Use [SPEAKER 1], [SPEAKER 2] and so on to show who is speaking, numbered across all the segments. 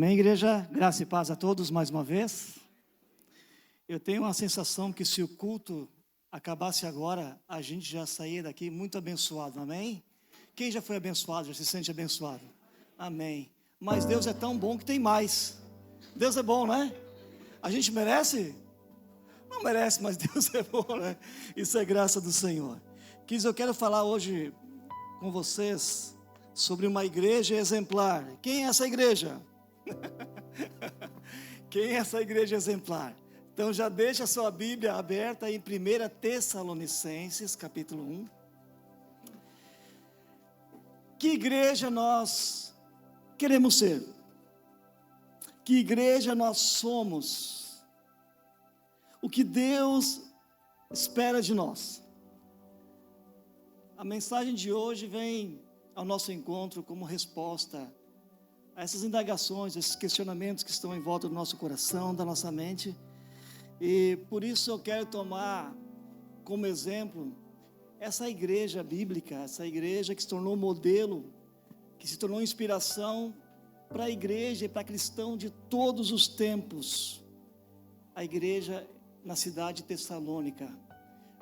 [SPEAKER 1] Amém, igreja? Graça e paz a todos mais uma vez. Eu tenho uma sensação que se o culto acabasse agora, a gente já saía daqui muito abençoado, amém? Quem já foi abençoado, já se sente abençoado? Amém. Mas Deus é tão bom que tem mais. Deus é bom, né? A gente merece? Não merece, mas Deus é bom, né? Isso é graça do Senhor. Queridos, eu quero falar hoje com vocês sobre uma igreja exemplar. Quem é essa igreja? Quem é essa igreja exemplar? Então já deixa a sua Bíblia aberta em 1 Tessalonicenses, capítulo 1. Que igreja nós queremos ser? Que igreja nós somos? O que Deus espera de nós? A mensagem de hoje vem ao nosso encontro como resposta a essas indagações, esses questionamentos que estão em volta do nosso coração, da nossa mente. E por isso eu quero tomar como exemplo essa igreja bíblica, essa igreja que se tornou modelo, que se tornou inspiração para a igreja e para cristão de todos os tempos. A igreja na cidade de Tessalônica.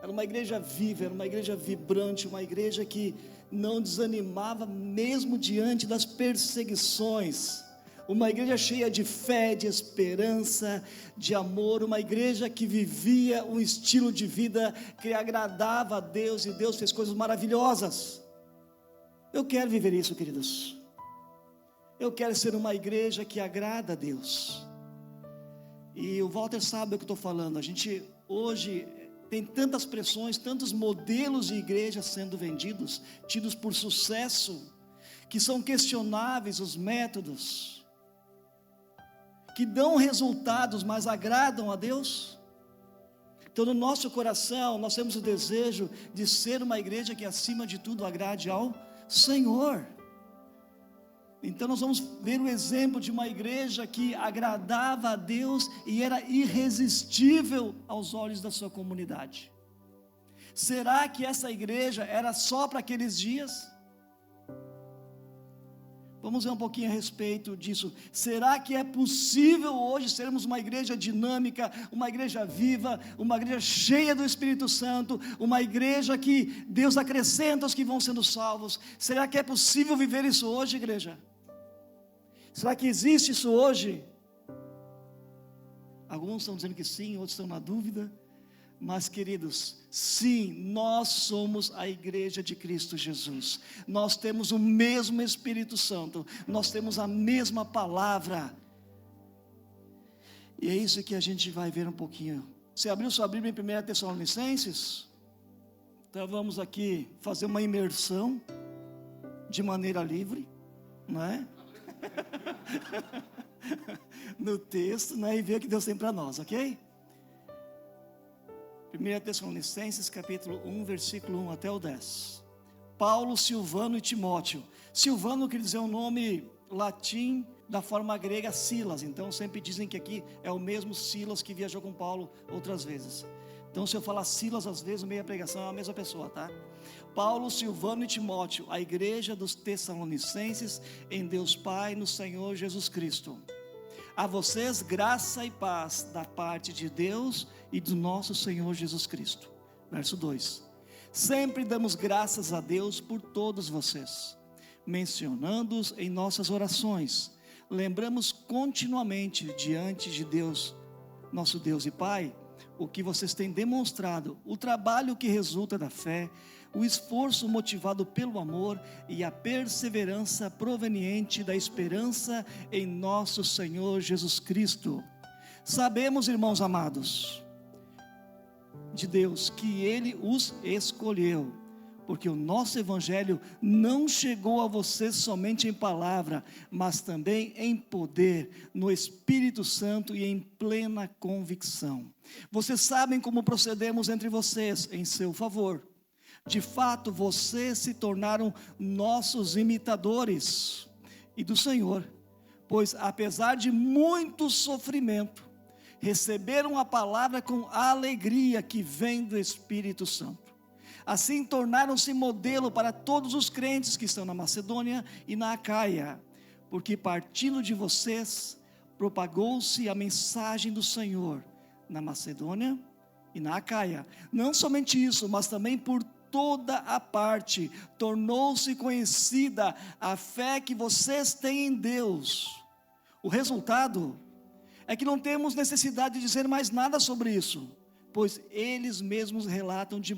[SPEAKER 1] Era uma igreja viva, era uma igreja vibrante, uma igreja que não desanimava mesmo diante das perseguições. Uma igreja cheia de fé, de esperança, de amor, uma igreja que vivia um estilo de vida que agradava a Deus, e Deus fez coisas maravilhosas. Eu quero viver isso, queridos. Eu quero ser uma igreja que agrada a Deus. E o Walter sabe o que eu estou falando. A gente hoje tem tantas pressões, tantos modelos de igreja sendo vendidos, tidos por sucesso, que são questionáveis os métodos, que dão resultados, mas agradam a Deus. Então no nosso coração, nós temos o desejo de ser uma igreja que acima de tudo agrade ao Senhor. Então nós vamos ver o exemplo de uma igreja que agradava a Deus e era irresistível aos olhos da sua comunidade. Será que essa igreja era só para aqueles dias? Vamos ver um pouquinho a respeito disso. Será que é possível hoje sermos uma igreja dinâmica, uma igreja viva, uma igreja cheia do Espírito Santo, uma igreja que Deus acrescenta aos que vão sendo salvos? Será que é possível viver isso hoje, igreja? Será que existe isso hoje? Alguns estão dizendo que sim, outros estão na dúvida. Mas queridos, sim, nós somos a igreja de Cristo Jesus. Nós temos o mesmo Espírito Santo, nós temos a mesma palavra. E é isso que a gente vai ver um pouquinho. Você abriu sua Bíblia em 1 Tessalonicenses? Então vamos aqui fazer uma imersão de maneira livre, não é? No texto, né? E ver o que Deus tem para nós, ok? 1 Tessalonicenses capítulo 1, versículo 1 até o 10. Paulo, Silvano e Timóteo. Silvano quer dizer um nome latim da forma grega Silas. Então sempre dizem que aqui é o mesmo Silas que viajou com Paulo outras vezes. Então se eu falar Silas às vezes no meio da pregação é a mesma pessoa, tá? Paulo, Silvano e Timóteo, a igreja dos Tessalonicenses em Deus Pai, no Senhor Jesus Cristo. A vocês graça e paz da parte de Deus e do nosso Senhor Jesus Cristo. Verso 2. Sempre damos graças a Deus por todos vocês, mencionando-os em nossas orações. Lembramos continuamente diante de Deus, nosso Deus e Pai, o que vocês têm demonstrado, o trabalho que resulta da fé, o esforço motivado pelo amor e a perseverança proveniente da esperança em nosso Senhor Jesus Cristo. Sabemos, irmãos amados, de Deus, que Ele os escolheu, porque o nosso Evangelho não chegou a vocês somente em palavra, mas também em poder, no Espírito Santo e em plena convicção. Vocês sabem como procedemos entre vocês em seu favor. De fato, vocês se tornaram nossos imitadores e do Senhor, pois apesar de muito sofrimento, receberam a palavra com a alegria que vem do Espírito Santo. Assim tornaram-se modelo para todos os crentes que estão na Macedônia e na Acaia. porque partindo de vocês, propagou-se a mensagem do Senhor na Macedônia e na Acaia. Não somente isso, mas também por toda a parte, tornou-se conhecida a fé que vocês têm em Deus. O resultado é que não temos necessidade de dizer mais nada sobre isso, pois eles mesmos relatam de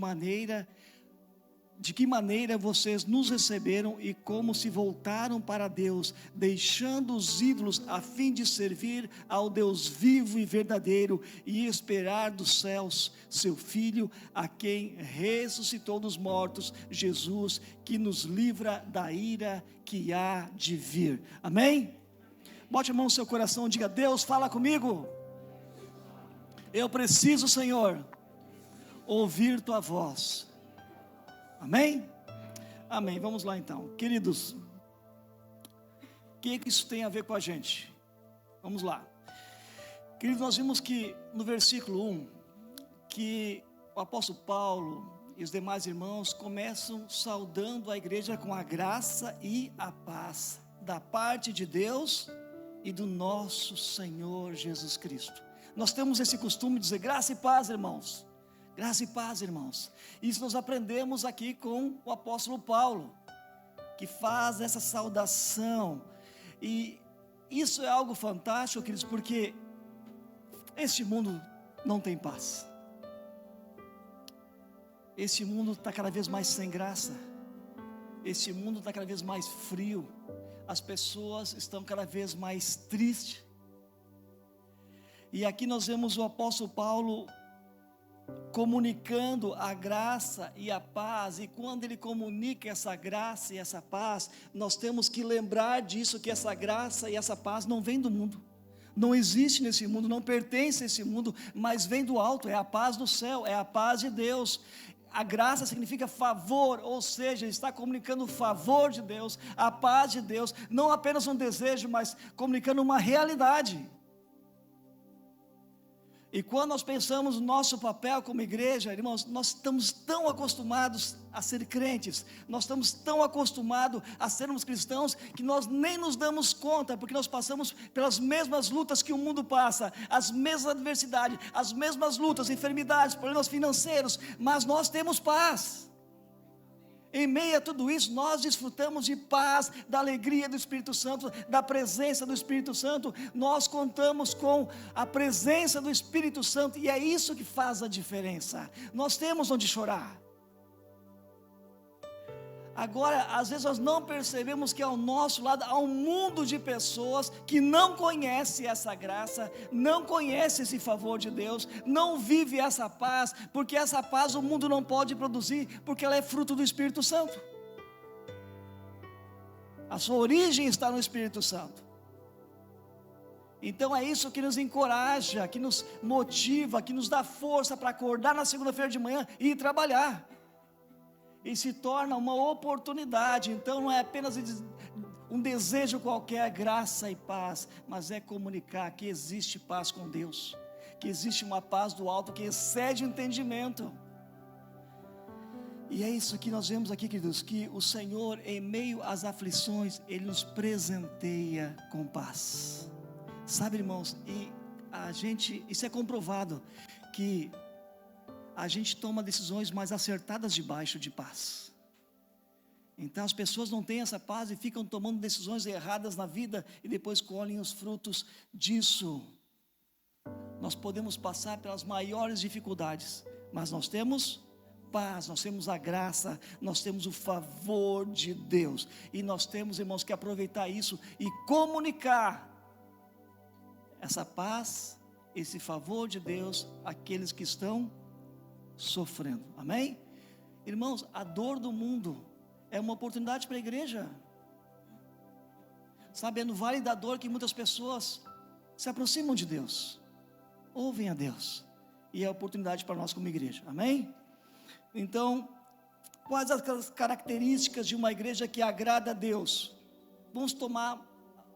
[SPEAKER 1] que maneira vocês nos receberam e como se voltaram para Deus, deixando os ídolos a fim de servir ao Deus vivo e verdadeiro e esperar dos céus seu Filho, a quem ressuscitou dos mortos, Jesus, que nos livra da ira que há de vir. Amém? Bote a mão no seu coração e diga: Deus, fala comigo. Eu preciso, Senhor, ouvir tua voz. Amém? Amém. Vamos lá então. Queridos, o que isso tem a ver com a gente? Vamos lá. Queridos, nós vimos que no versículo 1, que o apóstolo Paulo e os demais irmãos começam saudando a igreja com a graça e a paz da parte de Deus e do nosso Senhor Jesus Cristo. Nós temos esse costume de dizer graça e paz, irmãos. Graça e paz, irmãos. Isso nós aprendemos aqui com o apóstolo Paulo, que faz essa saudação. E isso é algo fantástico, queridos, porque este mundo não tem paz. Este mundo está cada vez mais sem graça. Este mundo está cada vez mais frio. As pessoas estão cada vez mais tristes. E aqui nós vemos o apóstolo Paulo comunicando a graça e a paz, e quando ele comunica essa graça e essa paz, nós temos que lembrar disso, que essa graça e essa paz não vem do mundo, não existe nesse mundo, não pertence a esse mundo, mas vem do alto, é a paz do céu, é a paz de Deus. A graça significa favor, ou seja, está comunicando o favor de Deus, a paz de Deus, não apenas um desejo, mas comunicando uma realidade. E quando nós pensamos no nosso papel como igreja, irmãos, nós estamos tão acostumados a ser crentes, nós estamos tão acostumados a sermos cristãos, que nós nem nos damos conta, porque nós passamos pelas mesmas lutas que o mundo passa, as mesmas adversidades, as mesmas lutas, enfermidades, problemas financeiros, mas nós temos paz. Em meio a tudo isso, nós desfrutamos de paz, da alegria do Espírito Santo, da presença do Espírito Santo. Nós contamos com a presença do Espírito Santo, e é isso que faz a diferença. Nós temos onde chorar. Agora, às vezes nós não percebemos que ao nosso lado há um mundo de pessoas que não conhece essa graça, não conhece esse favor de Deus, não vive essa paz, porque essa paz o mundo não pode produzir, porque ela é fruto do Espírito Santo. A sua origem está no Espírito Santo. Então é isso que nos encoraja, que nos motiva, que nos dá força para acordar na segunda-feira de manhã e ir trabalhar. E se torna uma oportunidade. Então não é apenas um desejo qualquer, graça e paz, mas é comunicar que existe paz com Deus, que existe uma paz do alto que excede o entendimento. E é isso que nós vemos aqui, queridos, que o Senhor, em meio às aflições, Ele nos presenteia com paz. Sabe, irmãos, isso é comprovado, que a gente toma decisões mais acertadas debaixo de paz. Então as pessoas não têm essa paz e ficam tomando decisões erradas na vida e depois colhem os frutos disso. Nós podemos passar pelas maiores dificuldades, mas nós temos paz, nós temos a graça, nós temos o favor de Deus, e nós temos, irmãos, que aproveitar isso e comunicar essa paz, esse favor de Deus àqueles que estão sofrendo. Amém? Irmãos, a dor do mundo é uma oportunidade para a igreja. Sabe, é no vale da dor que muitas pessoas se aproximam de Deus, ouvem a Deus, e é a oportunidade para nós como igreja. Amém? Então, quais as características de uma igreja que agrada a Deus? Vamos tomar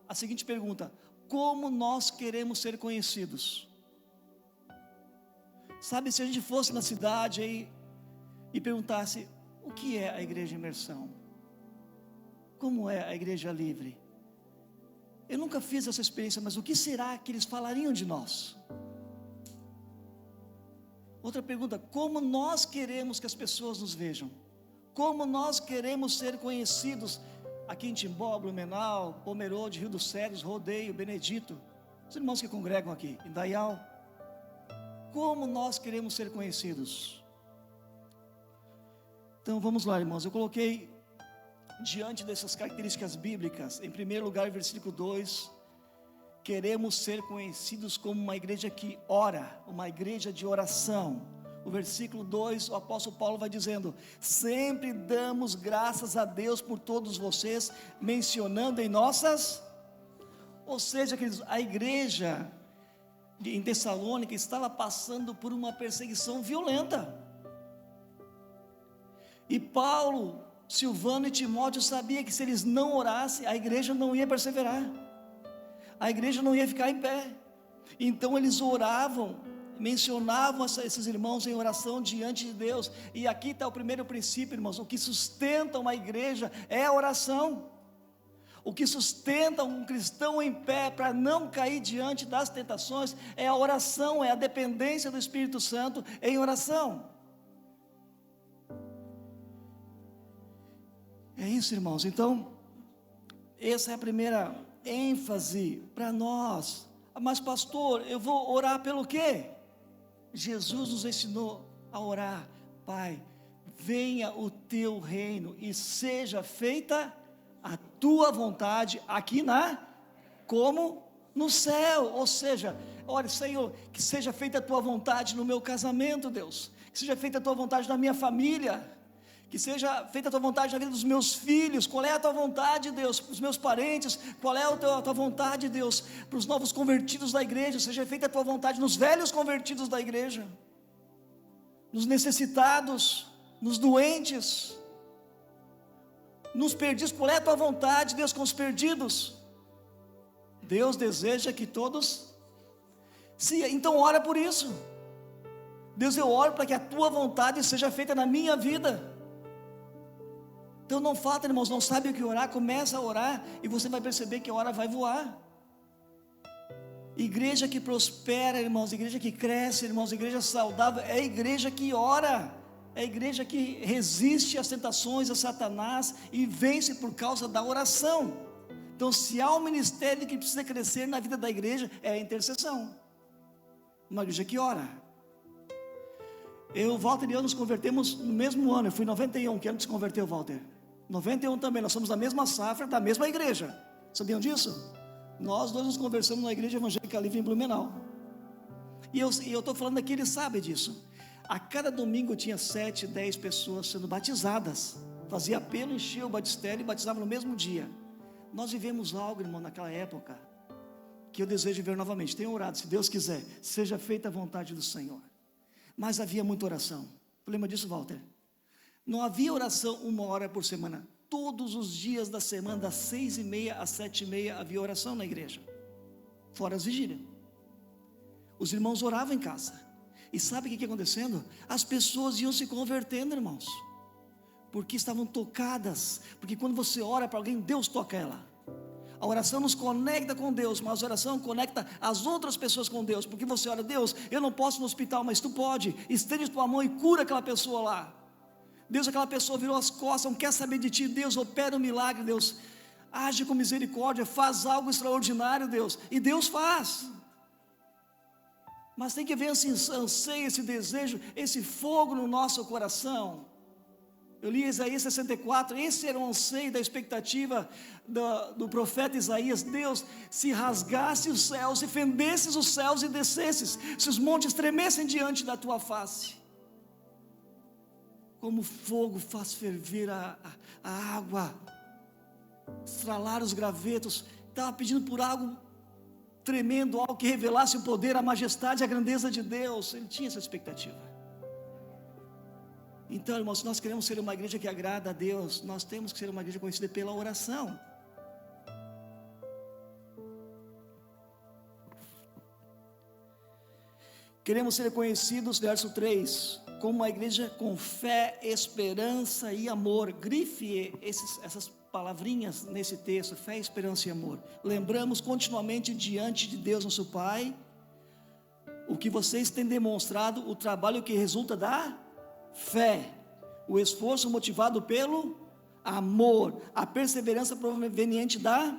[SPEAKER 1] a seguinte pergunta: como nós queremos ser conhecidos? Sabe, se a gente fosse na cidade aí e perguntasse: o que é a igreja imersão? Como é a igreja livre? Eu nunca fiz essa experiência, mas o que será que eles falariam de nós? Outra pergunta: como nós queremos que as pessoas nos vejam? Como nós queremos ser conhecidos aqui em Timbó, Blumenau, Pomerode, Rio dos Cedros, Rodeio, Benedito, os irmãos que congregam aqui, em Dayal? Como nós queremos ser conhecidos? Então vamos lá, irmãos. Eu coloquei diante dessas características bíblicas, em primeiro lugar, versículo 2, queremos ser conhecidos como uma igreja que ora, uma igreja de oração. O versículo 2, o apóstolo Paulo vai dizendo: sempre damos graças a Deus por todos vocês, mencionando em nossas, ou seja, queridos, a igreja em Tessalônica estava passando por uma perseguição violenta, e Paulo, Silvano e Timóteo sabia que se eles não orassem, a igreja não ia perseverar, a igreja não ia ficar em pé. Então eles oravam, mencionavam esses irmãos em oração diante de Deus. E aqui está o primeiro princípio, irmãos: o que sustenta uma igreja é a oração. O que sustenta um cristão em pé para não cair diante das tentações é a oração, é a dependência do Espírito Santo em oração. É isso, irmãos. Então, essa é a primeira ênfase para nós. Mas pastor, eu vou orar pelo quê? Jesus nos ensinou a orar: Pai, venha o teu reino e seja feita a tua vontade aqui como no céu. Ou seja, olha, Senhor, que seja feita a tua vontade no meu casamento, Deus, que seja feita a tua vontade na minha família, que seja feita a tua vontade na vida dos meus filhos. Qual é a tua vontade, Deus, para os meus parentes? Qual é a tua vontade, Deus, para os novos convertidos da igreja? Seja feita a tua vontade nos velhos convertidos da igreja, nos necessitados, nos doentes, nos perdidos. Qual é a tua vontade, Deus, com os perdidos? Deus deseja que todos então ora por isso. Deus, eu oro para que a tua vontade seja feita na minha vida. Então não falta, irmãos, não sabe o que orar, começa a orar e você vai perceber que a hora vai voar. Igreja que prospera, irmãos, igreja que cresce, irmãos, igreja saudável, é a igreja que ora, é a igreja que resiste às tentações a Satanás e vence por causa da oração. Então, se há um ministério que precisa crescer na vida da igreja, é a intercessão. Uma igreja que ora. Walter e eu nos convertemos no mesmo ano. Eu fui em 91, que ano se converteu, Walter? 91 também, nós somos da mesma safra, da mesma igreja. Sabiam disso? Nós dois nos conversamos na igreja evangélica livre em Blumenau. E eu estou falando aqui, ele sabe disso. A cada domingo tinha 7, 10 pessoas sendo batizadas. Fazia apelo, enchia o batistério e batizava no mesmo dia. Nós vivemos algo, irmão, naquela época, que eu desejo ver novamente. Tenho orado, se Deus quiser, seja feita a vontade do Senhor. Mas havia muita oração. Lembra disso, Walter? Não havia oração 1 hora por semana. Todos os dias da semana, das 6h30 às 7h30, havia oração na igreja, fora as vigílias. Os irmãos oravam em casa. E sabe o que ia acontecendo? As pessoas iam se convertendo, irmãos, porque estavam tocadas. Porque quando você ora para alguém, Deus toca ela. A oração nos conecta com Deus, mas a oração conecta as outras pessoas com Deus. Porque você ora: Deus, eu não posso ir no hospital, mas tu pode, estende tua mão e cura aquela pessoa lá. Deus, aquela pessoa virou as costas, não quer saber de ti. Deus, opera um milagre. Deus, age com misericórdia, faz algo extraordinário, Deus. E Deus faz. Mas tem que haver esse anseio, esse desejo, esse fogo no nosso coração. Eu li Isaías 64, esse era o anseio da expectativa do profeta Isaías. Deus, se rasgasse os céus, se fendesses os céus e descesses, se os montes tremessem diante da tua face, como fogo faz ferver a água, estralar os gravetos. Estava pedindo por algo tremendo, algo que revelasse o poder, a majestade, a grandeza de Deus. Ele tinha essa expectativa. Então, irmãos, se nós queremos ser uma igreja que agrada a Deus, nós temos que ser uma igreja conhecida pela oração. Queremos ser conhecidos, verso 3, como uma igreja com fé, esperança e amor. Grife essas palavrinhas nesse texto: fé, esperança e amor. Lembramos continuamente diante de Deus nosso Pai o que vocês têm demonstrado, o trabalho que resulta da fé, o esforço motivado pelo amor, a perseverança proveniente da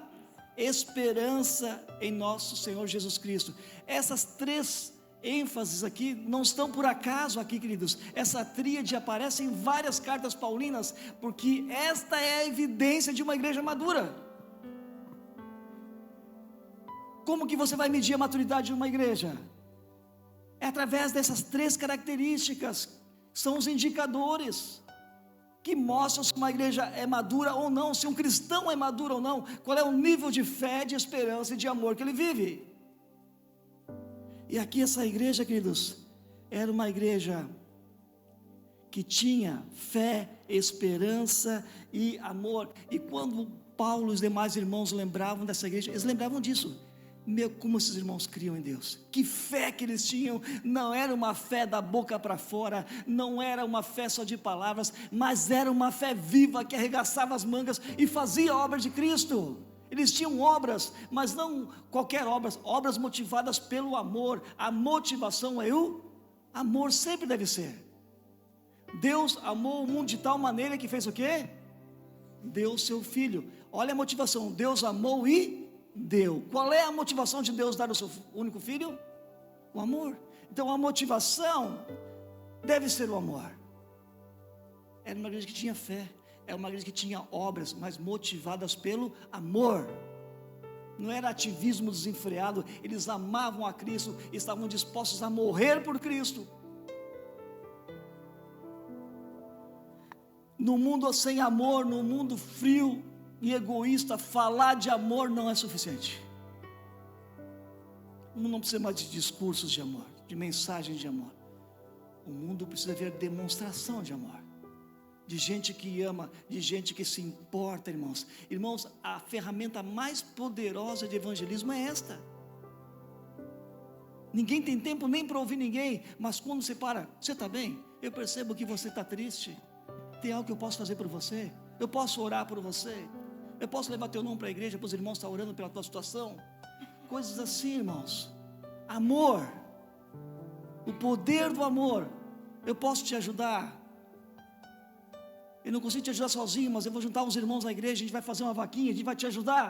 [SPEAKER 1] esperança em nosso Senhor Jesus Cristo. Essas três ênfases aqui não estão por acaso aqui, queridos. Essa tríade aparece em várias cartas paulinas, porque esta é a evidência de uma igreja madura. Como que você vai medir a maturidade de uma igreja? É através dessas três características, são os indicadores que mostram se uma igreja é madura ou não, se um cristão é maduro ou não, qual é o nível de fé, de esperança e de amor que ele vive. E aqui essa igreja, queridos, era uma igreja que tinha fé, esperança e amor. E quando Paulo e os demais irmãos lembravam dessa igreja, eles lembravam disso. Meu, como esses irmãos criam em Deus, que fé que eles tinham. Não era uma fé da boca para fora, não era uma fé só de palavras, mas era uma fé viva que arregaçava as mangas e fazia a obra de Cristo. Eles tinham obras, mas não qualquer obras, obras motivadas pelo amor. A motivação é o amor, sempre deve ser. Deus amou o mundo de tal maneira que fez o quê? Deu seu filho. Olha a motivação: Deus amou e deu. Qual é a motivação de Deus dar o seu único filho? O amor. Então a motivação deve ser o amor. Era uma igreja que tinha fé, é uma igreja que tinha obras, mas motivadas pelo amor. Não era ativismo desenfreado. Eles amavam a Cristo, estavam dispostos a morrer por Cristo. No mundo sem amor, no mundo frio e egoísta, falar de amor não é suficiente. O mundo não precisa mais de discursos de amor, de mensagens de amor. O mundo precisa ver demonstração de amor, de gente que ama, de gente que se importa, irmãos. Irmãos, a ferramenta mais poderosa de evangelismo é esta. Ninguém tem tempo nem para ouvir ninguém, mas quando você para: você está bem? Eu percebo que você está triste. Tem algo que eu posso fazer por você? Eu posso orar por você? Eu posso levar teu nome para a igreja, para os irmãos estar orando pela tua situação? Coisas assim, irmãos. Amor, o poder do amor. Eu posso te ajudar. Eu não consigo te ajudar sozinho, mas eu vou juntar os irmãos na igreja, a gente vai fazer uma vaquinha, a gente vai te ajudar.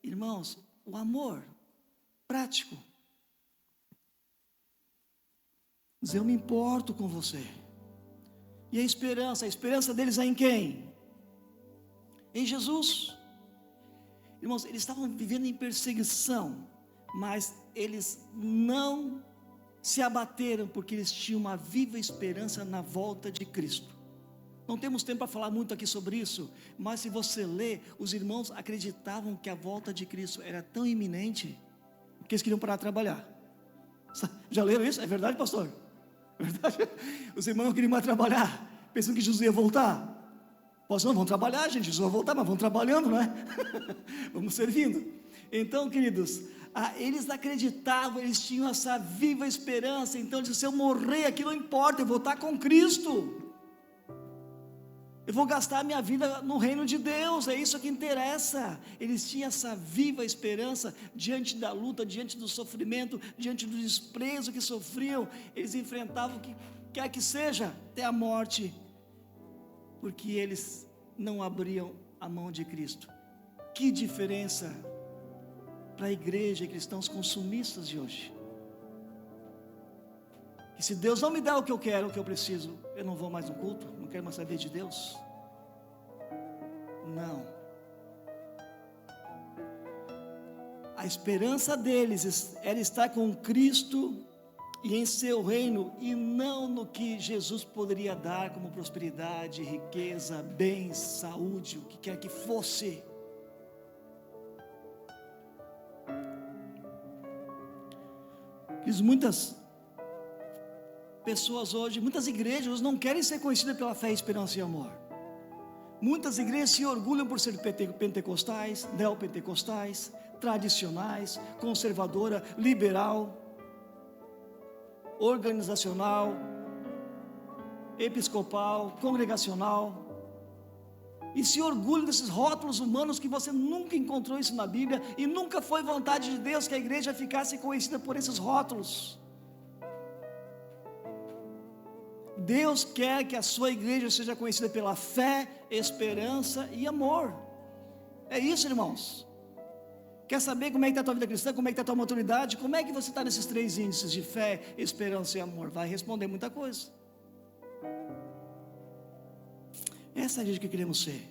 [SPEAKER 1] Irmãos, o amor prático. Mas eu me importo com você. E a esperança deles é em quem? Em Jesus. Irmãos, eles estavam vivendo em perseguição, mas eles não se abateram, porque eles tinham uma viva esperança na volta de Cristo. Não temos tempo para falar muito aqui sobre isso, mas se você ler, os irmãos acreditavam que a volta de Cristo era tão iminente, que eles queriam parar de trabalhar. Já leram isso? É verdade, pastor? É verdade? Os irmãos não queriam mais trabalhar, pensando que Jesus ia voltar. Pastor, não, vamos trabalhar, gente, Jesus vai voltar, mas vamos trabalhando, não é? Vamos servindo. Então, queridos, eles acreditavam, eles tinham essa viva esperança. Então, se eu morrer aqui não importa, eu vou estar com Cristo. Eu vou gastar a minha vida no reino de Deus, é isso que interessa. Eles tinham essa viva esperança diante da luta, diante do sofrimento, diante do desprezo que sofriam. Eles enfrentavam o que quer que seja, até a morte, porque eles não abriam a mão de Cristo. Que diferença para a igreja e cristãos consumistas de hoje. E se Deus não me dá o que eu quero, o que eu preciso, eu não vou mais no culto, não quero mais saber de Deus. Não. A esperança deles era estar com Cristo e em seu reino, e não no que Jesus poderia dar como prosperidade, riqueza, bens, saúde, o que quer que fosse. Muitas pessoas hoje, muitas igrejas não querem ser conhecidas pela fé, esperança e amor. Muitas igrejas se orgulham por ser pentecostais, neopentecostais, tradicionais, conservadora, liberal, organizacional, episcopal, congregacional. e se orgulhe desses rótulos humanos, que você nunca encontrou isso na Bíblia, e nunca foi vontade de Deus que a igreja ficasse conhecida por esses rótulos. Deus quer que a sua igreja seja conhecida pela fé, esperança e amor. É isso, irmãos. Quer saber como é que está a tua vida cristã, como é que está a tua maturidade? Como é que você está nesses 3 índices de fé, esperança e amor? Vai responder muita coisa. Essa é a igreja que queremos ser.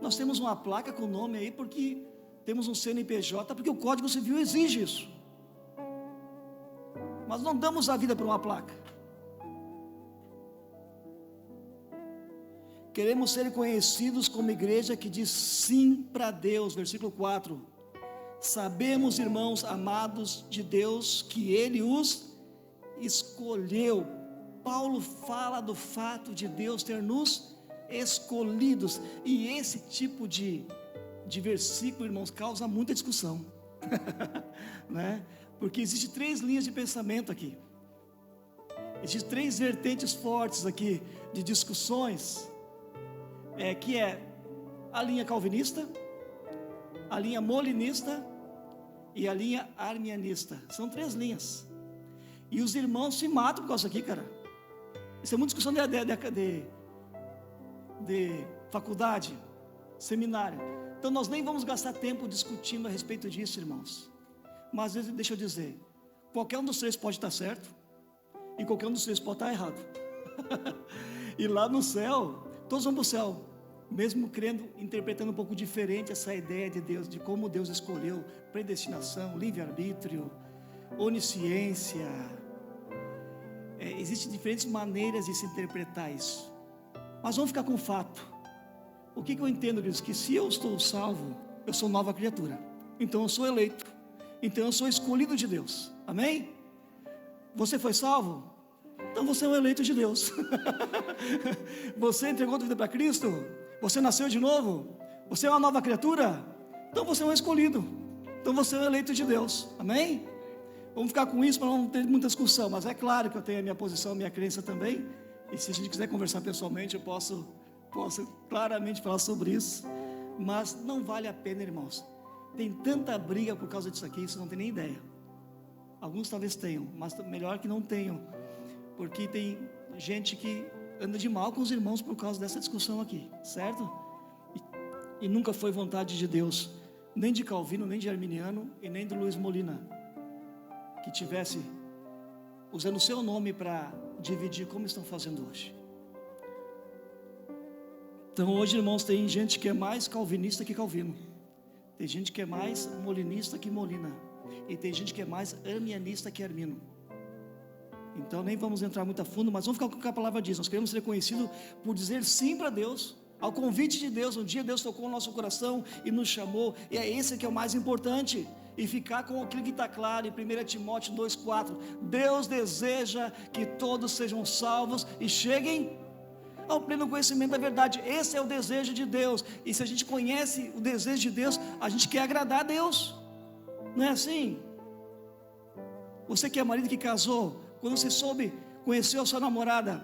[SPEAKER 1] Nós temos uma placa com o nome aí porque temos um CNPJ, porque o Código Civil exige isso. Mas não damos a vida por uma placa. Queremos ser conhecidos como igreja que diz sim para Deus. Versículo 4. Sabemos, irmãos amados de Deus, que Ele os escolheu. Paulo fala do fato de Deus ter nos escolhidos. E esse tipo de versículo, irmãos, causa muita discussão. Né? Porque existem 3 linhas de pensamento aqui. Existem 3 vertentes fortes aqui de discussões. Que é a linha calvinista, a linha molinista e a linha arminianista. São 3 linhas. E os irmãos se matam por causa disso aqui, cara. Isso é muita discussão de faculdade, seminário. Então nós nem vamos gastar tempo discutindo a respeito disso, irmãos. Mas deixa eu dizer, qualquer um dos 3 pode estar certo, e qualquer um dos 3 pode estar errado. E lá no céu, todos vão para o céu, mesmo crendo, interpretando um pouco diferente essa ideia de Deus, de como Deus escolheu, predestinação, livre-arbítrio, onisciência. Existem diferentes maneiras de se interpretar isso. Mas vamos ficar com o fato. O que eu entendo, queridos? Que se eu estou salvo, eu sou nova criatura. Então eu sou eleito. Então eu sou escolhido de Deus. Amém? Você foi salvo? Então você é um eleito de Deus. Você entregou a vida para Cristo? Você nasceu de novo? Você é uma nova criatura? Então você é um escolhido. Então você é um eleito de Deus. Amém? Vamos ficar com isso para não ter muita discussão. Mas é claro que eu tenho a minha posição, a minha crença também. E se a gente quiser conversar pessoalmente, eu posso claramente falar sobre isso. Mas não vale a pena, irmãos. Tem tanta briga por causa disso aqui, vocês não tem nem ideia. Alguns talvez tenham, mas melhor que não tenham. Porque tem gente que anda de mal com os irmãos por causa dessa discussão aqui, certo? E nunca foi vontade de Deus, nem de Calvino, nem de Arminiano e nem do Luiz Molina, que tivesse usando o seu nome para dividir como estão fazendo hoje. Então hoje, irmãos, tem gente que é mais calvinista que Calvino, tem gente que é mais molinista que Molina, e tem gente que é mais arminianista que Armino. Então nem vamos entrar muito a fundo, mas vamos ficar com o que a palavra diz. Nós queremos ser conhecidos por dizer sim para Deus, ao convite de Deus. Um dia Deus tocou o nosso coração e nos chamou, e é esse que é o mais importante. E ficar com aquilo que está claro em 1 Timóteo 2,4. Deus deseja que todos sejam salvos e cheguem ao pleno conhecimento da verdade. Esse é o desejo de Deus. E se a gente conhece o desejo de Deus, a gente quer agradar a Deus. Não é assim? Você que é marido que casou, quando você conheceu a sua namorada,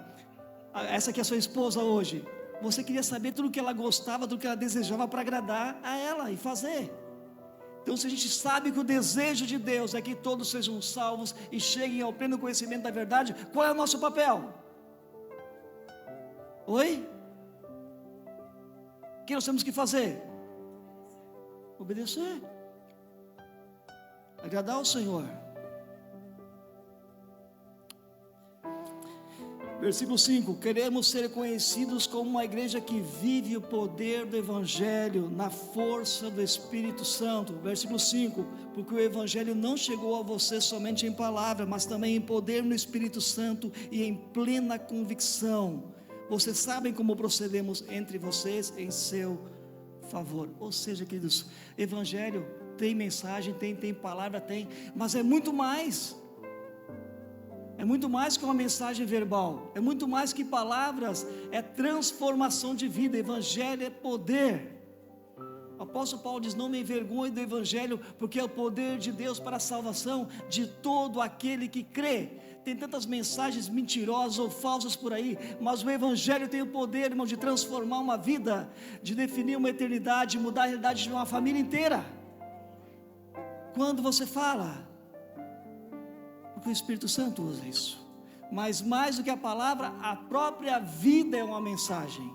[SPEAKER 1] essa que é a sua esposa hoje, você queria saber tudo que ela gostava, tudo que ela desejava para agradar a ela e fazer. Então, se a gente sabe que o desejo de Deus é que todos sejam salvos e cheguem ao pleno conhecimento da verdade, qual é o nosso papel? Oi? O que nós temos que fazer? Obedecer, agradar ao Senhor. Versículo 5, queremos ser conhecidos como uma igreja que vive o poder do Evangelho na força do Espírito Santo. Versículo 5, porque o Evangelho não chegou a você somente em palavra, mas também em poder no Espírito Santo e em plena convicção. Vocês sabem como procedemos entre vocês em seu favor. Ou seja, queridos, Evangelho tem mensagem, tem palavra, mas é muito mais. É muito mais que uma mensagem verbal, é muito mais que palavras, é transformação de vida. Evangelho é poder. O apóstolo Paulo diz: não me envergonhe do Evangelho, porque é o poder de Deus para a salvação de todo aquele que crê. tem tantas mensagens mentirosas ou falsas por aí, mas o Evangelho tem o poder, irmão, de transformar uma vida, de definir uma eternidade, mudar a realidade de uma família inteira. Quando você fala, porque o Espírito Santo usa isso. Mas mais do que a palavra, a própria vida é uma mensagem.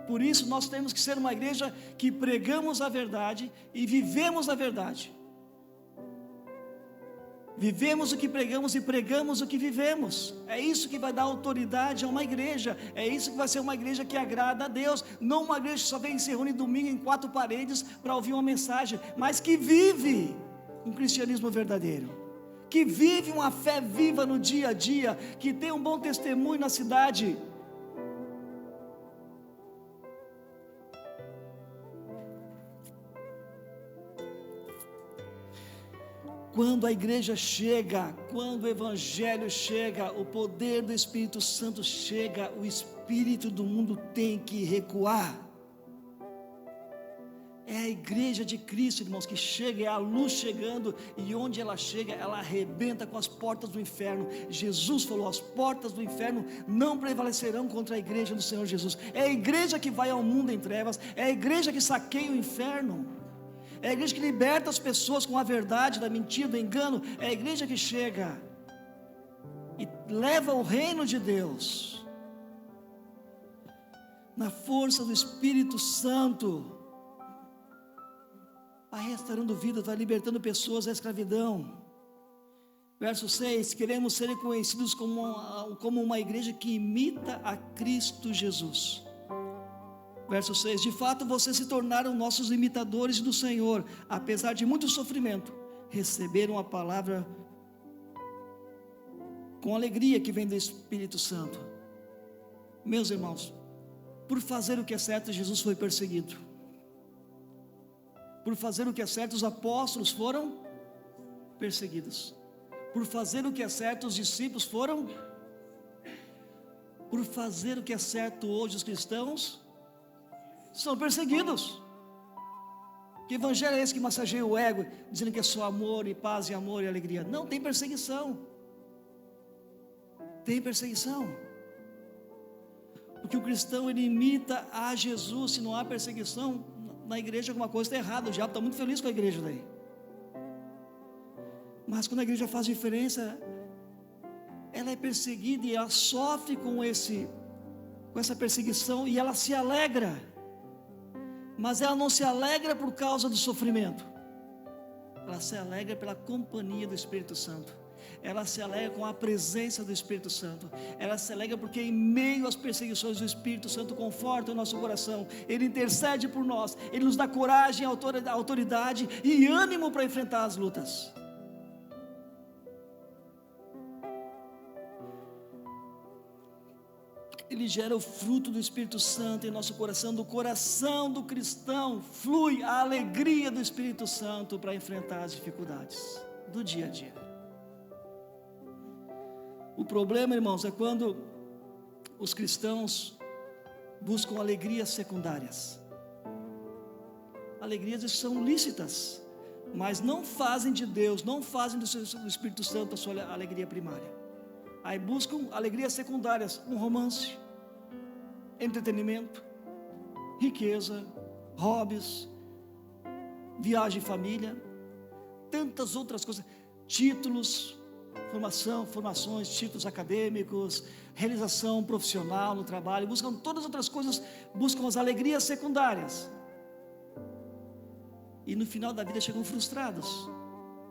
[SPEAKER 1] Por isso nós temos que ser uma igreja que pregamos a verdade e vivemos a verdade. Vivemos o que pregamos e pregamos o que vivemos. É isso que vai dar autoridade a uma igreja. É isso que vai ser uma igreja que agrada a Deus. Não uma igreja que só vem se reúne domingo em 4 paredes para ouvir uma mensagem, mas que vive um cristianismo verdadeiro, que vive uma fé viva no dia a dia, que tem um bom testemunho na cidade. Quando a igreja chega, quando o Evangelho chega, o poder do Espírito Santo chega, o espírito do mundo tem que recuar. É a igreja de Cristo, irmãos, que chega, é a luz chegando, e onde ela chega, ela arrebenta com as portas do inferno. Jesus falou: as portas do inferno não prevalecerão contra a igreja do Senhor Jesus. É a igreja que vai ao mundo em trevas, é a igreja que saqueia o inferno, é a igreja que liberta as pessoas com a verdade, da mentira, do engano. É a igreja que chega e leva o reino de Deus, na força do Espírito Santo, vai restaurando vidas, vai libertando pessoas da escravidão. Verso 6, queremos ser reconhecidos como uma igreja que imita a Cristo Jesus. Verso 6, de fato vocês se tornaram nossos imitadores do Senhor, apesar de muito sofrimento, receberam a palavra com alegria que vem do Espírito Santo. Meus irmãos, por fazer o que é certo, Jesus foi perseguido. Por fazer o que é certo, os apóstolos foram perseguidos. Por fazer o que é certo, os discípulos foram. Por fazer o que é certo, hoje os cristãos são perseguidos. Que evangelho é esse que massageia o ego, dizendo que é só amor e paz e amor e alegria? Não, tem perseguição. Tem perseguição. Porque o cristão, ele imita a Jesus. Se não há perseguição na igreja, alguma coisa está errada. O diabo está muito feliz com a igreja daí. Mas quando a igreja faz diferença, ela é perseguida e ela sofre com essa perseguição, e ela se alegra. Mas ela não se alegra por causa do sofrimento, ela se alegra pela companhia do Espírito Santo, ela se alegra com a presença do Espírito Santo, ela se alegra porque em meio às perseguições o Espírito Santo conforta o nosso coração, Ele intercede por nós, Ele nos dá coragem, autoridade e ânimo para enfrentar as lutas. Ele gera o fruto do Espírito Santo em nosso coração. Do coração do cristão flui a alegria do Espírito Santo para enfrentar as dificuldades do dia a dia. O problema, irmãos, é quando os cristãos buscam alegrias secundárias. Alegrias que são lícitas, mas não fazem de Deus, não fazem do Espírito Santo a sua alegria primária. Aí buscam alegrias secundárias, um romance, entretenimento, riqueza, hobbies, viagem em família, tantas outras coisas, títulos, formações, títulos acadêmicos, realização profissional no trabalho, buscam todas as outras coisas, buscam as alegrias secundárias, e no final da vida chegam frustrados,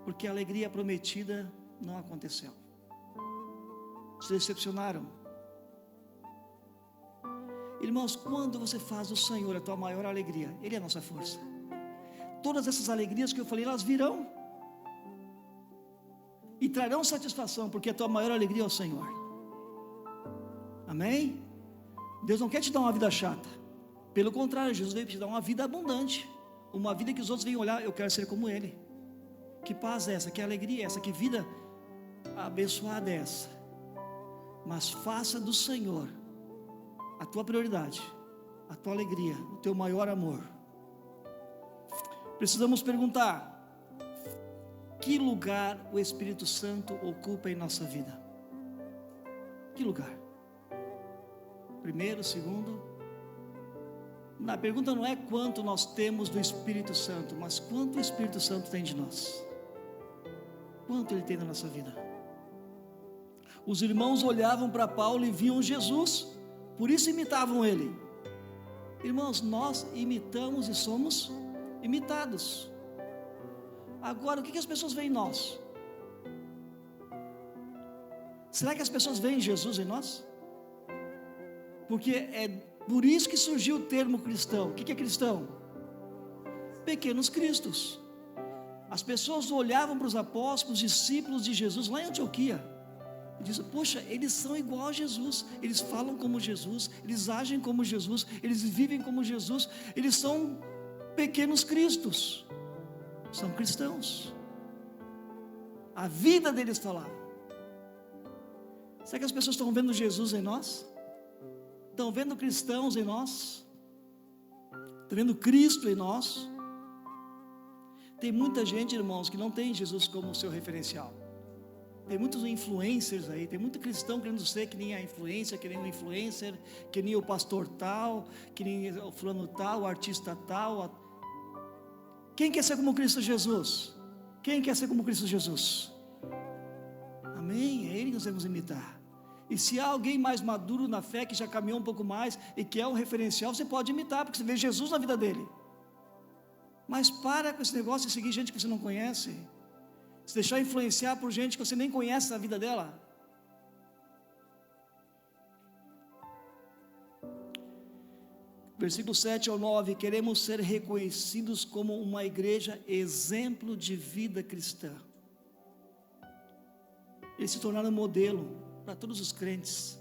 [SPEAKER 1] porque a alegria prometida não aconteceu. Se decepcionaram. Irmãos, quando você faz do Senhor a tua maior alegria, Ele é a nossa força. Todas essas alegrias que eu falei, elas virão e trarão satisfação, porque a tua maior alegria é o Senhor. Amém? Deus não quer te dar uma vida chata, pelo contrário, Jesus veio te dar uma vida abundante, uma vida que os outros venham olhar: eu quero ser como Ele. Que paz é essa? Que alegria é essa? Que vida abençoada é essa? Mas faça do Senhor a tua prioridade, a tua alegria, o teu maior amor. Precisamos perguntar: Que lugar o Espírito Santo ocupa em nossa vida? Que lugar? Primeiro, segundo? A pergunta não é quanto nós temos do Espírito Santo, mas quanto o Espírito Santo tem de nós. Quanto ele tem na nossa vida. Os irmãos olhavam para Paulo e viam Jesus, por isso imitavam ele. Irmãos, nós imitamos e somos imitados. Agora, o que as pessoas veem em nós? Será que as pessoas veem Jesus em nós? Porque é por isso que surgiu o termo cristão. O que é cristão? Pequenos cristos. As pessoas olhavam para os apóstolos, os discípulos de Jesus lá em Antioquia e diziam: poxa, eles são igual a Jesus, eles falam como Jesus, eles agem como Jesus, eles vivem como Jesus, eles são pequenos cristos, são cristãos. A vida deles falava. Será que as pessoas estão vendo Jesus em nós? Estão vendo cristãos em nós? Estão vendo Cristo em nós? Tem muita gente, irmãos, que não tem Jesus como seu referencial. Tem muitos influencers aí, tem muito cristão querendo ser que nem a influência, que nem o influencer, que nem o pastor tal, que nem o fulano tal, o artista tal. Quem quer ser como Cristo Jesus? Quem quer ser como Cristo Jesus? Amém? É Ele que nós devemos imitar. E se há alguém mais maduro na fé, que já caminhou um pouco mais e que é um referencial, você pode imitar, porque você vê Jesus na vida dele. Mas para com esse negócio de seguir gente que você não conhece, se deixar influenciar por gente que você nem conhece a vida dela. Versículo 7 ao 9, queremos ser reconhecidos como uma igreja exemplo de vida cristã. Eles se tornaram modelo para todos os crentes,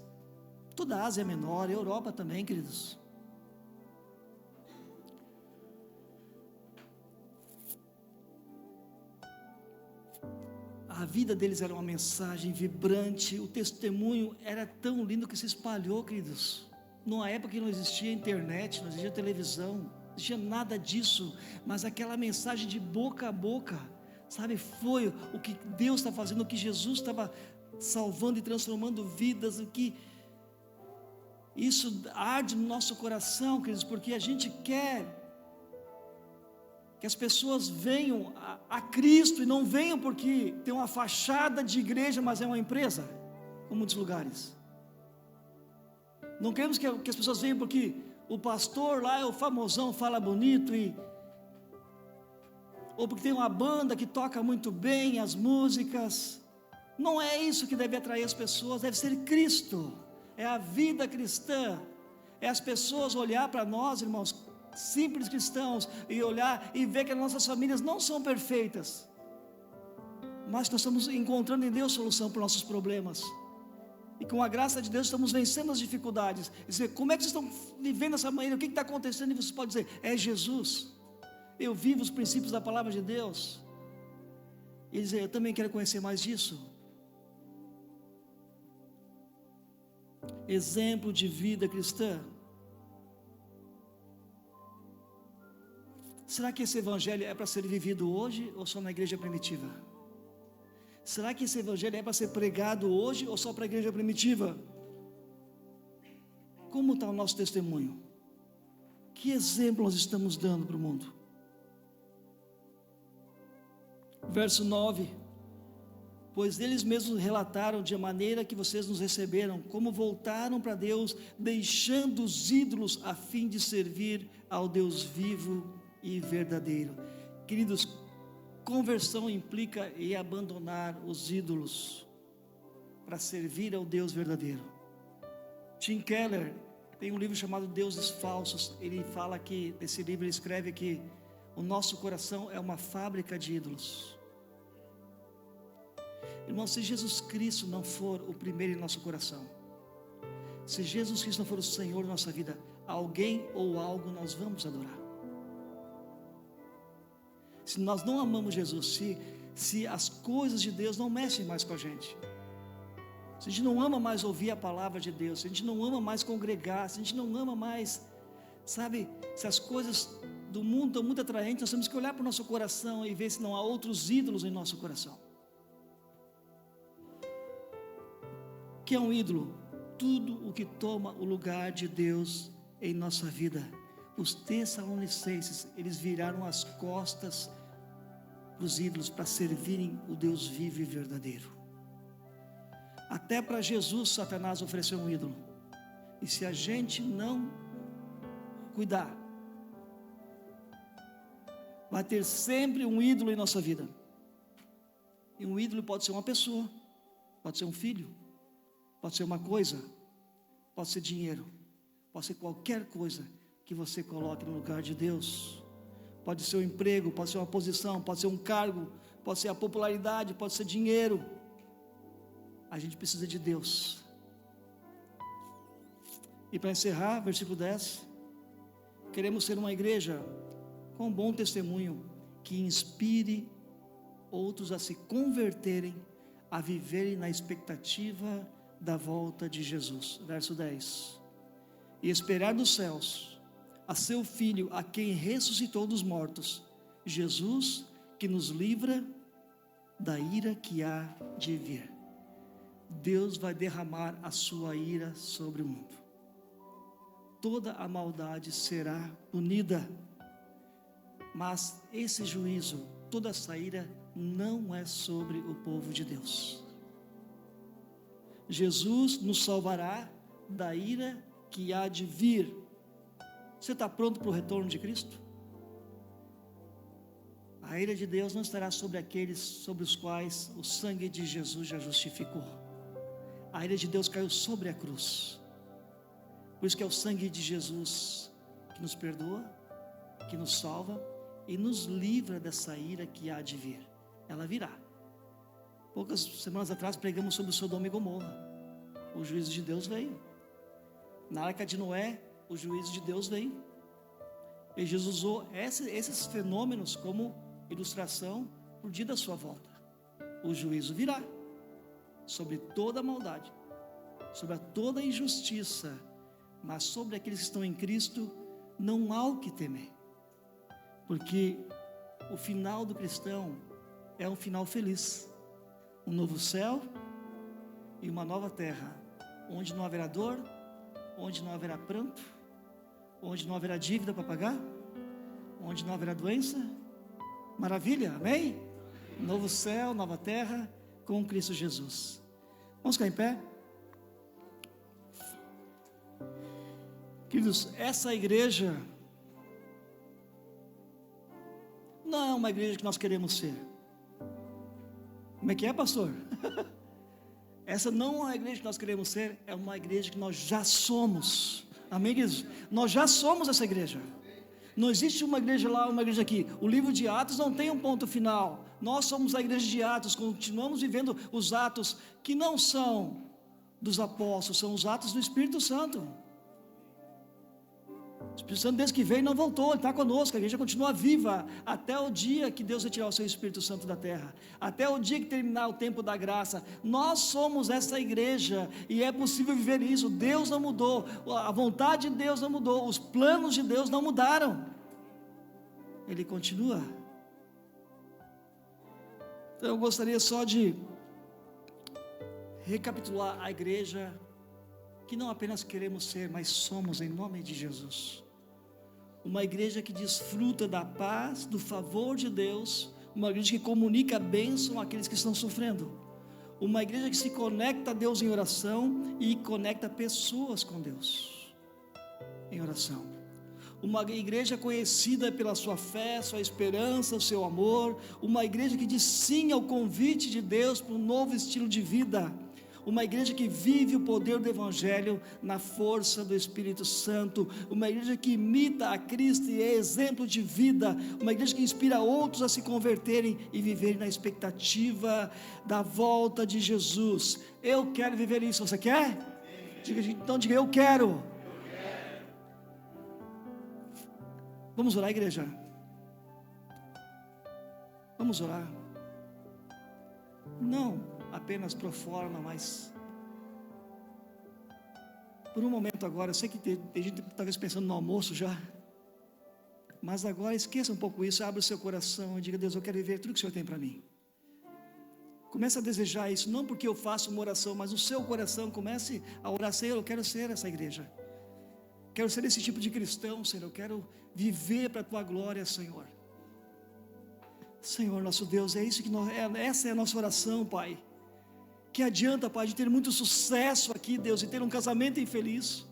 [SPEAKER 1] toda a Ásia Menor, a Europa também, queridos. A vida deles era uma mensagem vibrante, o testemunho era tão lindo que se espalhou, queridos. Numa época que não existia internet, não existia televisão, não existia nada disso, mas aquela mensagem de boca a boca, sabe, foi o que Deus está fazendo, o que Jesus estava salvando e transformando vidas, o que isso arde no nosso coração, queridos, porque a gente quer que as pessoas venham a Cristo e não venham porque tem uma fachada de igreja, mas é uma empresa, em muitos lugares. Não queremos que as pessoas venham porque o pastor lá é o famosão, fala bonito, ou porque tem uma banda que toca muito bem as músicas. Não é isso que deve atrair as pessoas, deve ser Cristo, é a vida cristã, é as pessoas olhar para nós, irmãos, simples cristãos, e olhar e ver que as nossas famílias não são perfeitas, mas nós estamos encontrando em Deus solução para os nossos problemas, e com a graça de Deus estamos vencendo as dificuldades. E dizer, como é que vocês estão vivendo essa maneira, o que está acontecendo? E você pode dizer, é Jesus, eu vivo os princípios da palavra de Deus, e dizer, eu também quero conhecer mais disso. Exemplo de vida cristã. Será que esse evangelho é para ser vivido hoje ou só na igreja primitiva? Será que esse evangelho é para ser pregado hoje ou só para a igreja primitiva? Como está o nosso testemunho? Que exemplo nós estamos dando para o mundo? Verso 9: pois eles mesmos relataram de maneira que vocês nos receberam, como voltaram para Deus, deixando os ídolos a fim de servir ao Deus vivo e verdadeiro. Queridos, conversão implica em abandonar os ídolos para servir ao Deus verdadeiro. Tim Keller tem um livro chamado Deuses Falsos. Ele fala que, nesse livro ele escreve que o nosso coração é uma fábrica de ídolos. Irmão, se Jesus Cristo não for o primeiro em nosso coração, se Jesus Cristo não for o Senhor da nossa vida, alguém ou algo nós vamos adorar. Se nós não amamos Jesus, se as coisas de Deus não mexem mais com a gente, se a gente não ama mais ouvir a palavra de Deus, se a gente não ama mais congregar, se a gente não ama mais, sabe, se as coisas do mundo tão muito atraentes, nós temos que olhar para o nosso coração e ver se não há outros ídolos em nosso coração. O que é um ídolo? Tudo o que toma o lugar de Deus em nossa vida. Os Tessalonicenses, eles viraram as costas para os ídolos para servirem o Deus vivo e verdadeiro. Até para Jesus, Satanás ofereceu um ídolo. E se a gente não cuidar, vai ter sempre um ídolo em nossa vida. E um ídolo pode ser uma pessoa, pode ser um filho, pode ser uma coisa, pode ser dinheiro, pode ser qualquer coisa que você coloque no lugar de Deus. Pode ser um emprego, pode ser uma posição, pode ser um cargo, pode ser a popularidade, pode ser dinheiro. A gente precisa de Deus. E para encerrar, versículo 10, queremos ser uma igreja com um bom testemunho, que inspire outros a se converterem, a viverem na expectativa da volta de Jesus. Verso 10, e esperar dos céus a seu Filho, a quem ressuscitou dos mortos, Jesus, que nos livra da ira que há de vir. Deus vai derramar a sua ira sobre o mundo. Toda a maldade será punida, mas esse juízo, toda essa ira, não é sobre o povo de Deus. Jesus nos salvará da ira que há de vir. Você está pronto para o retorno de Cristo? A ira de Deus não estará sobre aqueles sobre os quais o sangue de Jesus já justificou. A ira de Deus caiu sobre a cruz. Por isso que é o sangue de Jesus que nos perdoa, que nos salva e nos livra dessa ira que há de vir. Ela virá. Poucas semanas atrás pregamos sobre Sodoma e Gomorra. O juízo de Deus veio. Na arca de Noé, o juízo de Deus veio. E Jesus usou esses fenômenos como ilustração para o dia da sua volta. O juízo virá sobre toda a maldade, sobre toda a injustiça, mas sobre aqueles que estão em Cristo não há o que temer, porque o final do cristão é um final feliz, um novo céu e uma nova terra, onde não haverá dor, onde não haverá pranto, onde não haverá dívida para pagar, onde não haverá doença. Maravilha, amém? Novo céu, nova terra, com Cristo Jesus. Vamos ficar em pé? Queridos, essa igreja não é uma igreja que nós queremos ser. Como é que é, pastor? Essa não é a igreja que nós queremos ser, é uma igreja que nós já somos. Amém, queridos? Nós já somos essa igreja. Não existe uma igreja lá, uma igreja aqui. O livro de Atos não tem um ponto final. Nós somos a igreja de Atos, continuamos vivendo os atos que não são dos apóstolos, são os atos do Espírito Santo. O Espírito Santo, desde que veio, não voltou, ele está conosco. A igreja continua viva até o dia que Deus retirar o seu Espírito Santo da terra, até o dia que terminar o tempo da graça. Nós somos essa igreja e é possível viver isso. Deus não mudou, a vontade de Deus não mudou, os planos de Deus não mudaram, Ele continua. Então eu gostaria só de recapitular a igreja que não apenas queremos ser, mas somos, em nome de Jesus. Uma igreja que desfruta da paz, do favor de Deus, uma igreja que comunica a bênção àqueles que estão sofrendo, uma igreja que se conecta a Deus em oração e conecta pessoas com Deus em oração, uma igreja conhecida pela sua fé, sua esperança, o seu amor, uma igreja que diz sim ao convite de Deus para um novo estilo de vida, uma igreja que vive o poder do Evangelho na força do Espírito Santo, uma igreja que imita a Cristo e é exemplo de vida, uma igreja que inspira outros a se converterem e viverem na expectativa da volta de Jesus. Eu quero viver isso, você quer? Então diga, eu quero. Vamos orar, igreja? Vamos orar. Não apenas pro forma, mas por um momento agora, eu sei que tem gente talvez pensando no almoço já, Mas agora esqueça um pouco isso, abre o seu coração e diga: Deus, eu quero viver tudo que o Senhor tem para mim. Comece a desejar isso, não porque eu faço uma oração, mas o seu coração comece a orar: Senhor, eu quero ser essa igreja, quero ser esse tipo de cristão, Senhor, eu quero viver para a Tua glória, Senhor. Senhor nosso Deus, essa é a nossa oração, Pai. Que adianta, Pai, de ter muito sucesso aqui, Deus, e ter um casamento infeliz?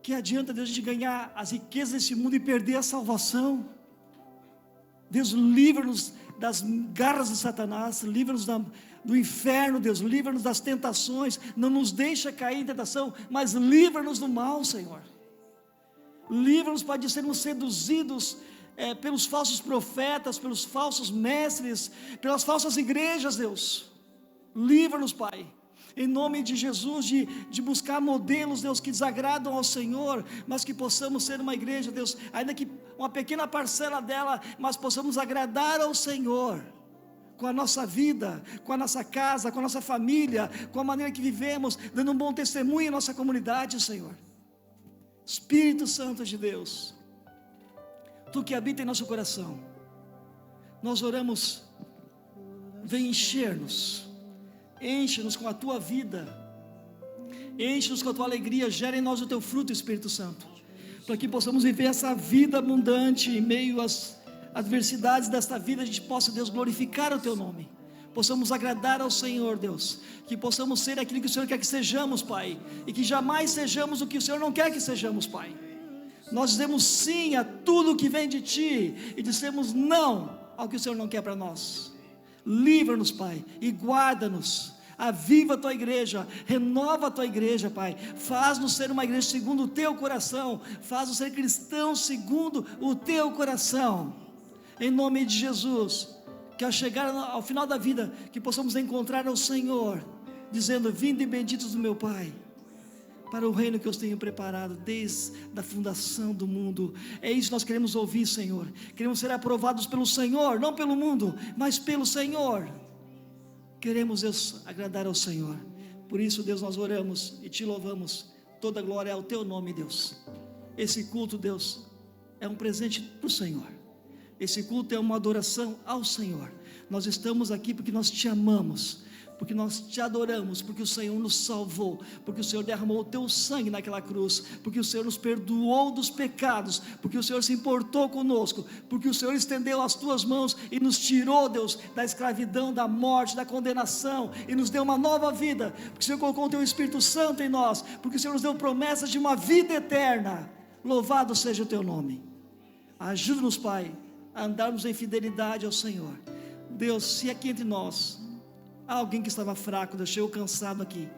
[SPEAKER 1] Que adianta, Deus, de ganhar as riquezas desse mundo e perder a salvação? Deus, livra-nos das garras de Satanás, livra-nos do inferno, Deus, livra-nos das tentações, não nos deixa cair em tentação, mas livra-nos do mal, Senhor. Livra-nos, Pai, de sermos seduzidos pelos falsos profetas, pelos falsos mestres, pelas falsas igrejas, Deus. Livra-nos, Pai, em nome de Jesus, de buscar modelos, Deus, que desagradam ao Senhor, mas que possamos ser uma igreja, Deus, ainda que uma pequena parcela dela, mas possamos agradar ao Senhor, com a nossa vida, com a nossa casa, com a nossa família, com a maneira que vivemos, dando um bom testemunho em nossa comunidade, Senhor. Espírito Santo de Deus, Tu que habita em nosso coração, nós oramos, vem encher-nos, enche-nos com a Tua vida, enche-nos com a Tua alegria, gera em nós o Teu fruto, Espírito Santo, para que possamos viver essa vida abundante em meio às adversidades desta vida. A gente possa, Deus, glorificar o Teu nome, possamos agradar ao Senhor, Deus, que possamos ser aquilo que o Senhor quer que sejamos, Pai, e que jamais sejamos o que o Senhor não quer que sejamos, Pai. Nós dizemos sim a tudo que vem de Ti, e dizemos não ao que o Senhor não quer para nós. Livra-nos, Pai, e guarda-nos. Aviva a Tua igreja, renova a Tua igreja, Pai. Faz-nos ser uma igreja segundo o Teu coração, faz-nos ser cristãos segundo o Teu coração, em nome de Jesus. Que ao chegar ao final da vida, que possamos encontrar ao Senhor, dizendo: vinde benditos do meu Pai, para o reino que eu tenho preparado desde a fundação do mundo. É isso que nós queremos ouvir, Senhor. Queremos ser aprovados pelo Senhor, não pelo mundo, mas pelo Senhor. Queremos, Deus, agradar ao Senhor. Por isso, Deus, nós oramos e Te louvamos. Toda glória é ao Teu nome, Deus. Esse culto, Deus, é um presente para o Senhor. Esse culto é uma adoração ao Senhor. Nós estamos aqui porque nós Te amamos, porque nós Te adoramos, porque o Senhor nos salvou, porque o Senhor derramou o Teu sangue naquela cruz, porque o Senhor nos perdoou dos pecados, porque o Senhor se importou conosco, porque o Senhor estendeu as Tuas mãos e nos tirou, Deus, da escravidão, da morte, da condenação, e nos deu uma nova vida, porque o Senhor colocou o Teu Espírito Santo em nós, porque o Senhor nos deu promessas de uma vida eterna. Louvado seja o Teu nome. Ajuda-nos, Pai, a andarmos em fidelidade ao Senhor. Deus, se aqui entre nós há alguém que estava fraco, Deus, chegou cansado aqui,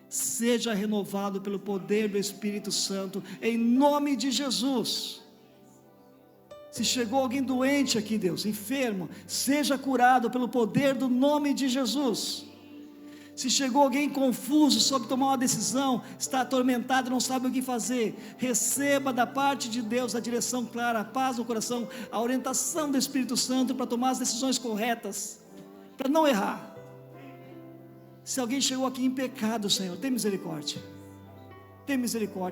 [SPEAKER 1] seja renovado pelo poder do Espírito Santo, em nome de Jesus. Se chegou alguém doente aqui, Deus, enfermo, seja curado pelo poder do nome de Jesus. Se chegou alguém confuso sobre tomar uma decisão, está atormentado, não sabe o que fazer, receba da parte de Deus a direção clara, a paz no coração, a orientação do Espírito Santo para tomar as decisões corretas, para não errar. Se alguém chegou aqui em pecado, Senhor, tem misericórdia,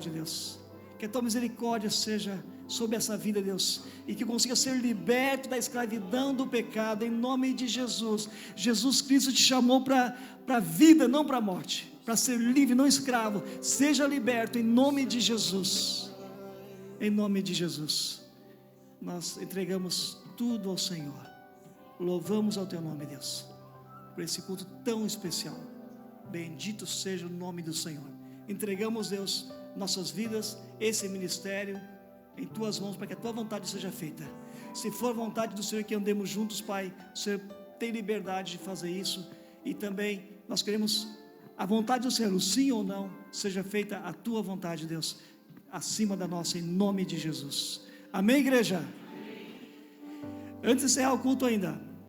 [SPEAKER 1] Deus, que a Tua misericórdia seja sobre essa vida, Deus, e que consiga ser liberto da escravidão do pecado, em nome de Jesus. Jesus Cristo te chamou para a vida, não para a morte, para ser livre, não escravo. Seja liberto em nome de Jesus, em nome de Jesus. Nós entregamos tudo ao Senhor, louvamos ao Teu nome, Deus, por esse culto tão especial. Bendito seja o nome do Senhor. Entregamos, Deus, nossas vidas, esse ministério em Tuas mãos, para que a Tua vontade seja feita. Se for vontade do Senhor que andemos juntos, Pai, o Senhor tem liberdade de fazer isso, e também nós queremos a vontade do Senhor, o sim ou não, seja feita a Tua vontade, Deus, acima da nossa, em nome de Jesus. Amém, igreja? Amém. Antes de encerrar o culto ainda,